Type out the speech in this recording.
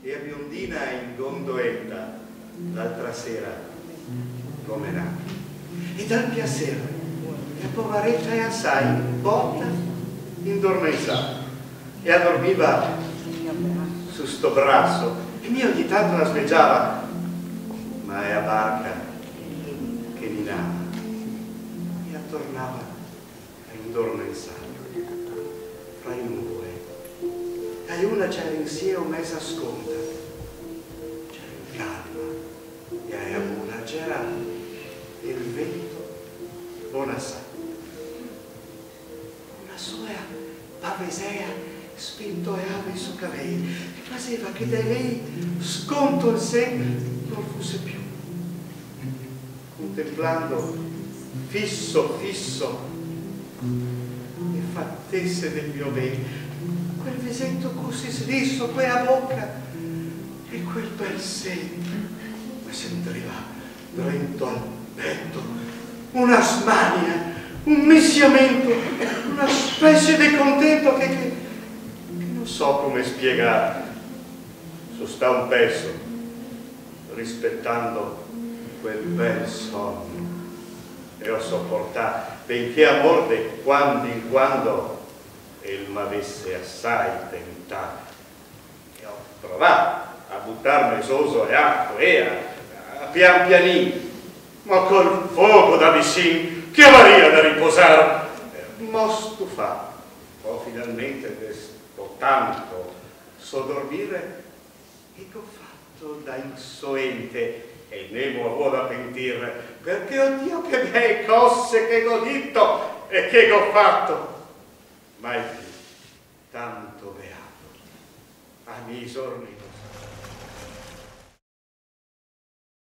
E a biondina in gondoletta l'altra sera come nata. E dal piacere la poveretta è assai botta indormensata e addormiva su sto braccio e mio ogni tanto la svegliava, ma è a barca che ninava e attornava a indormensata fra i nuvole. E una c'era insieme messa sconta, c'era in calma e a una c'era il vento buona sa. Una sua pavesea spintoiava i suoi capelli e faceva che da lei sconto il segno non fosse più. Contemplando fisso e fattesse del mio bene quel visetto così slisso, quella bocca e quel bel seno, mi sentiva dentro al petto una smania, un mischiamento, una specie di contento che non so come spiegare. So sta un pezzo rispettando quel bel sonno e ho sopportato, benché a morte quando in quando il m'avesse assai tentato e ho provato a buttarmi soso e acqua e a pian pianino, ma col fuoco da vicino che avaria da riposare m'ho stufato. Ho finalmente desto tanto so dormire e che ho fatto da insoente e nemo a vuola pentir, perché oddio che bei cose che ho detto e che ho fatto. Mai più tanto beato a miei giorni.